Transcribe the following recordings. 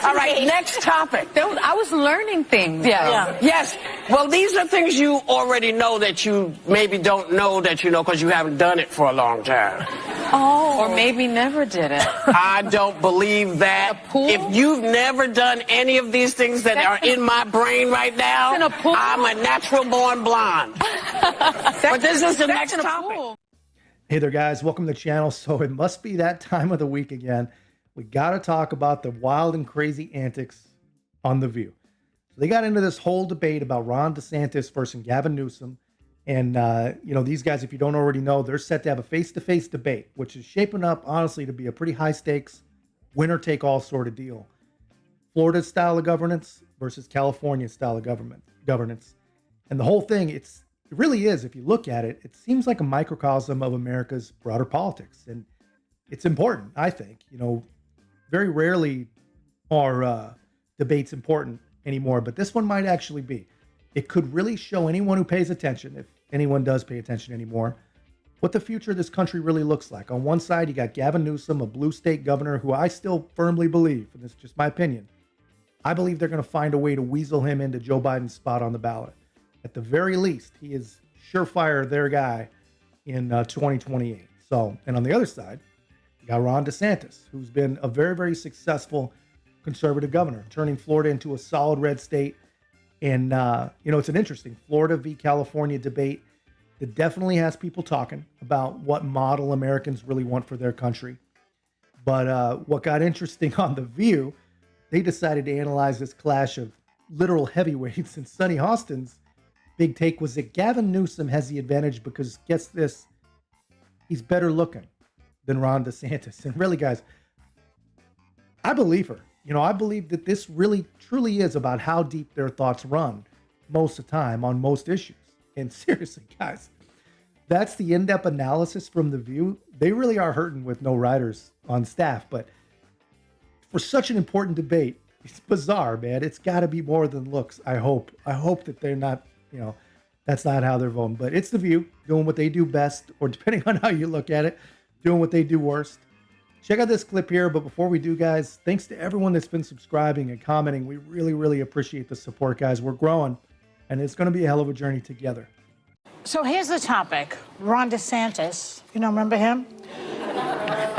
All right, next topic. I was learning things. Yeah. Yes. Well, these are things you already know that you maybe don't know that you know because you haven't done it for a long time. Oh. Or maybe never did it. I don't believe that. A pool? If you've never done any of these things that are in my brain right now, in a pool? I'm a natural born blonde. But this is the next topic. Hey there, guys. Welcome to the channel. So it must be that time of the week again. We got to talk about the wild and crazy antics on The View. So they got into this whole debate about Ron DeSantis versus Gavin Newsom. And, these guys, if you don't already know, they're set to have a face-to-face debate, which is shaping up, honestly, to be a pretty high-stakes, winner-take-all sort of deal. Florida's style of governance versus California's style of governance. And the whole thing, it really is, if you look at it, it seems like a microcosm of America's broader politics. And it's important, I think. Very rarely are debates important anymore, but this one might actually be. It could really show anyone who pays attention, if anyone does pay attention anymore, what the future of this country really looks like. On one side, you got Gavin Newsom, a blue state governor who I still firmly believe, and this is just my opinion, I believe they're going to find a way to weasel him into Joe Biden's spot on the ballot. At the very least, he is surefire their guy in 2028. So, and on the other side, you got Ron DeSantis, who's been a very, very successful conservative governor, turning Florida into a solid red state. And, it's an interesting Florida v. California debate that definitely has people talking about what model Americans really want for their country. But what got interesting on The View, they decided to analyze this clash of literal heavyweights, and Sonny Hostin's big take was that Gavin Newsom has the advantage because, guess this, he's better looking than Ron DeSantis. And really, guys, I believe her. I believe that this really, truly is about how deep their thoughts run most of the time on most issues. And seriously, guys, that's the in-depth analysis from The View. They really are hurting with no writers on staff. But for such an important debate, it's bizarre, man. It's got to be more than looks, I hope. I hope that they're not, that's not how they're voting. But it's The View doing what they do best, or depending on how you look at it, doing what they do worst. Check out this clip here, but before we do, guys, thanks to everyone that's been subscribing and commenting. We really, really appreciate the support, guys. We're growing, and it's going to be a hell of a journey together. So here's the topic. Ron DeSantis, remember him?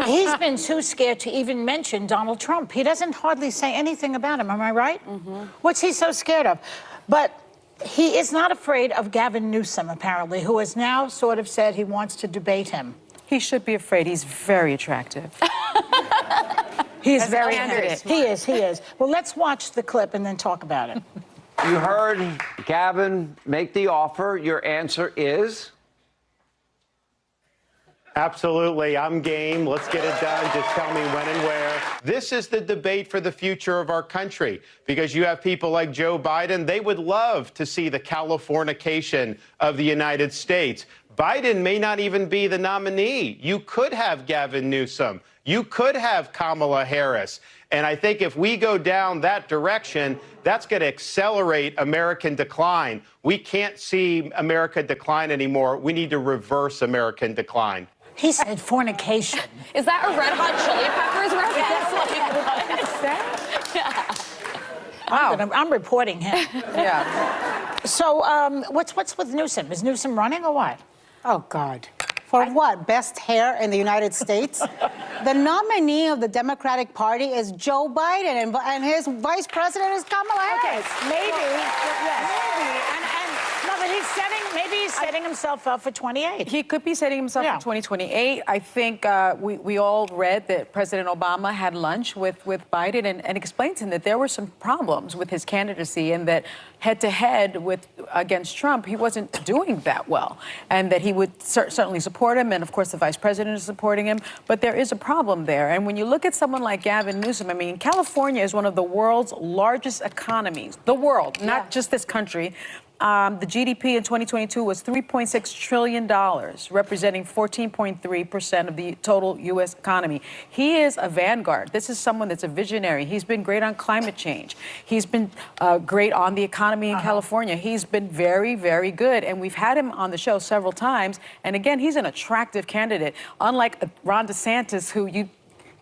He's been too scared to even mention Donald Trump. He doesn't hardly say anything about him, am I right? Mm-hmm. What's he so scared of? But he is not afraid of Gavin Newsom, apparently, who has now sort of said he wants to debate him. He should be afraid. He's very attractive. He is very handsome. He is. Well, let's watch the clip and then talk about it. You heard Gavin make the offer. Your answer is? Absolutely. I'm game. Let's get it done. Just tell me when and where. This is the debate for the future of our country, because you have people like Joe Biden. They would love to see the Californication of the United States. Biden may not even be the nominee. You could have Gavin Newsom. You could have Kamala Harris. And I think if we go down that direction, that's going to accelerate American decline. We can't see America decline anymore. We need to reverse American decline. He said fornication. Is that a Red Hot Chili Peppers reference? Wow. I'm reporting him. Yeah. So what's with Newsom? Is Newsom running or what? Oh, God. For what? Best hair in the United States? The nominee of the Democratic Party is Joe Biden, and his vice president is Kamala Harris. Okay, maybe. No, but maybe he's setting himself up for 28. He could be setting himself for 2028. I think we all read that President Obama had lunch with Biden and explained to him that there were some problems with his candidacy, and that head-to-head against Trump, he wasn't doing that well, and that he would certainly support him, and of course the vice president is supporting him, but there is a problem there. And when you look at someone like Gavin Newsom, I mean, California is one of the world's largest economies, the world, not just this country. The GDP in 2022 was $3.6 trillion, representing 14.3% of the total U.S. economy. He is a vanguard. This is someone that's a visionary. He's been great on climate change. He's been great on the economy in California. He's been very, very good. And we've had him on the show several times. And again, he's an attractive candidate, unlike Ron DeSantis, who you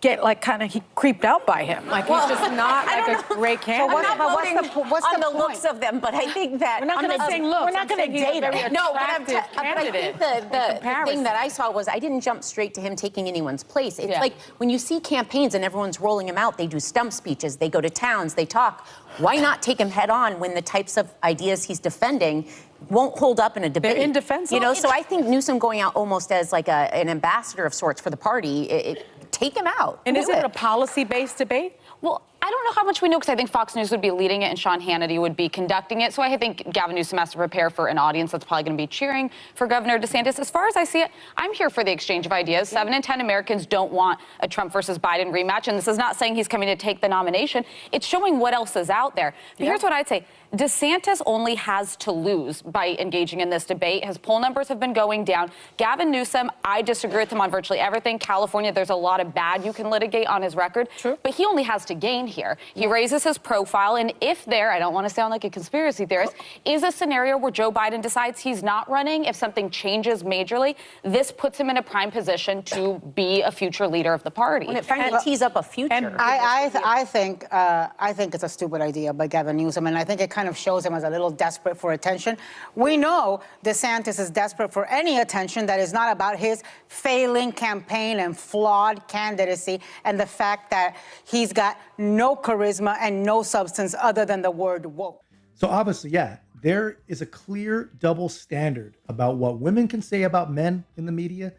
get like kind of creeped out by him. Like he's just not like a great candidate. I'm not voting what's on the the looks of them, but I think that We're not I'm going to saying looks. we're not gonna date him. No, but I candidate. think the thing that I saw was I didn't jump straight to him taking anyone's place. It's like when you see campaigns and everyone's rolling him out, they do stump speeches, they go to towns, they talk. Why not take him head on when the types of ideas he's defending won't hold up in a debate? They're indefensible. You know, so I think Newsom going out almost as like an ambassador of sorts for the party, take him out. And Do is it a policy-based debate? Well, I don't know how much we know because I think Fox News would be leading it and Sean Hannity would be conducting it. So I think Gavin Newsom has to prepare for an audience that's probably going to be cheering for Governor DeSantis. As far as I see it, I'm here for the exchange of ideas. 7 in 10 Americans don't want a Trump versus Biden rematch. And this is not saying he's coming to take the nomination. It's showing what else is out there. But here's what I'd say. DeSantis only has to lose by engaging in this debate. His poll numbers have been going down. Gavin Newsom, I disagree with him on virtually everything. California, there's a lot of bad you can litigate on his record. True. But he only has to gain here. He raises his profile, and if there, I don't want to sound like a conspiracy theorist, is a scenario where Joe Biden decides he's not running, if something changes majorly, this puts him in a prime position to be a future leader of the party. When it finally tees up a future. And I think it's a stupid idea by Gavin Newsom, and I think it kind of shows him as a little desperate for attention. We know DeSantis is desperate for any attention that is not about his failing campaign and flawed candidacy and the fact that he's got no charisma and no substance other than the word woke. So obviously, yeah, there is a clear double standard about what women can say about men in the media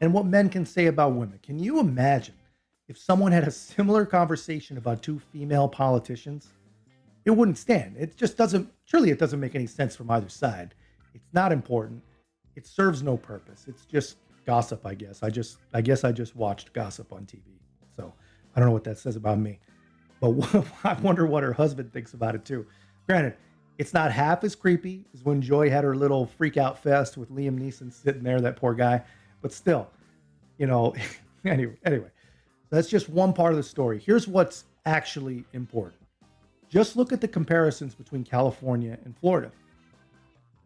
and what men can say about women. Can you imagine if someone had a similar conversation about 2 female politicians? It wouldn't stand. It just doesn't, surely it doesn't make any sense from either side. It's not important. It serves no purpose. It's just gossip, I guess. I guess I just watched gossip on TV. So I don't know what that says about me. But I wonder what her husband thinks about it too. Granted, it's not half as creepy as when Joy had her little freak out fest with Liam Neeson sitting there, that poor guy. But still, you know, anyway, that's just one part of the story. Here's what's actually important. Just look at the comparisons between California and Florida.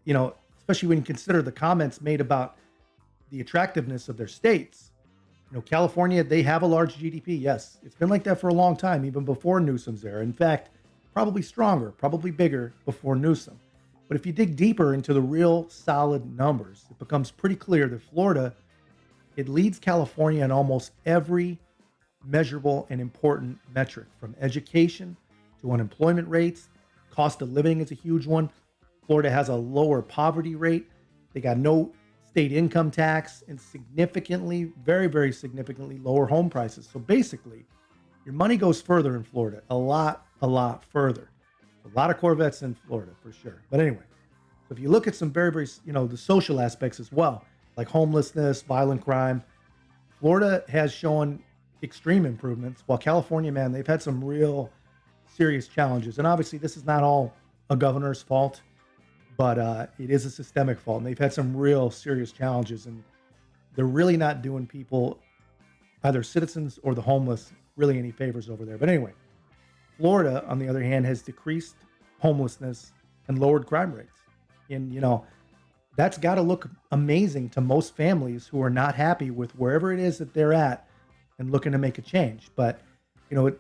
You know, especially when you consider the comments made about the attractiveness of their states. You know, California, they have a large GDP. Yes, it's been like that for a long time, even before Newsom's era. In fact, probably stronger, probably bigger before Newsom. But if you dig deeper into the real solid numbers, it becomes pretty clear that Florida, it leads California in almost every measurable and important metric, from education to unemployment rates. Cost of living is a huge one. Florida has a lower poverty rate. They got no state income tax and significantly, very, very significantly lower home prices. So basically, your money goes further in Florida, a lot further. A lot of Corvettes in Florida for sure. But anyway, so if you look at some very, very, you know, the social aspects as well, like homelessness, violent crime, Florida has shown extreme improvements, while California, man, they've had some real serious challenges. And obviously this is not all a governor's fault, but it is a systemic fault. And they've had some real serious challenges, and they're really not doing people, either citizens or the homeless, really any favors over there. But anyway, Florida, on the other hand, has decreased homelessness and lowered crime rates. And, you know, that's got to look amazing to most families who are not happy with wherever it is that they're at and looking to make a change. But, you know,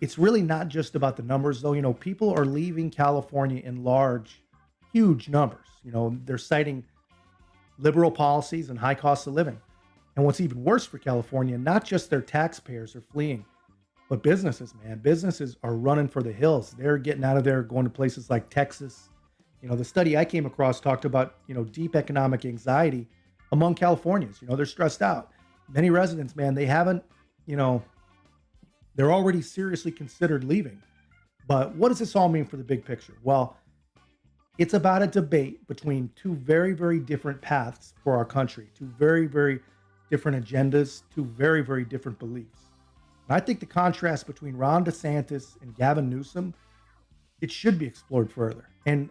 it's really not just about the numbers, though. You know, people are leaving California in huge numbers. You know, they're citing liberal policies and high costs of living. And what's even worse for California, not just their taxpayers are fleeing, but businesses, man. Businesses are running for the hills. They're getting out of there, going to places like Texas. You know, the study I came across talked about, you know, deep economic anxiety among Californians. You know, they're stressed out. Many residents, man, they haven't, you know, they're already seriously considered leaving. But what does this all mean for the big picture? Well, it's about a debate between 2 very, very different paths for our country, 2 very, very different agendas, 2 very, very different beliefs. And I think the contrast between Ron DeSantis and Gavin Newsom, it should be explored further. And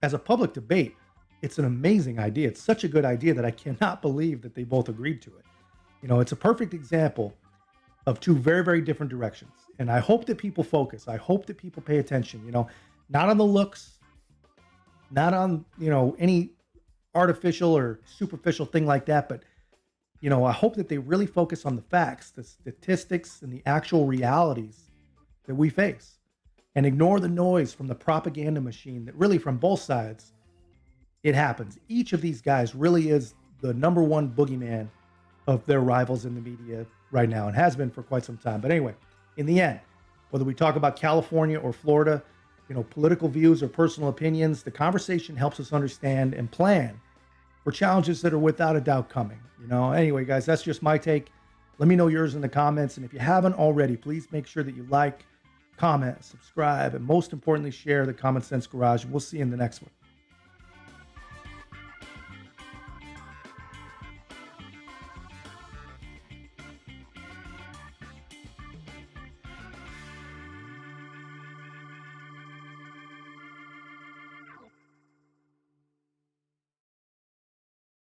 as a public debate, it's an amazing idea. It's such a good idea that I cannot believe that they both agreed to it. You know, it's a perfect example of 2 very, very different directions. And I hope that people focus. I hope that people pay attention, you know, not on the looks, not on, you know, any artificial or superficial thing like that, but you know, I hope that they really focus on the facts, the statistics, and the actual realities that we face, and ignore the noise from the propaganda machine that really, from both sides, it happens. Each of these guys really is the number one boogeyman of their rivals in the media right now, and has been for quite some time. But anyway, in the end, whether we talk about California or Florida, you know, political views or personal opinions, the conversation helps us understand and plan for challenges that are without a doubt coming. You know, anyway, guys, that's just my take. Let me know yours in the comments. And if you haven't already, please make sure that you like, comment, subscribe, and most importantly, share the Common Sense Garage. We'll see you in the next one.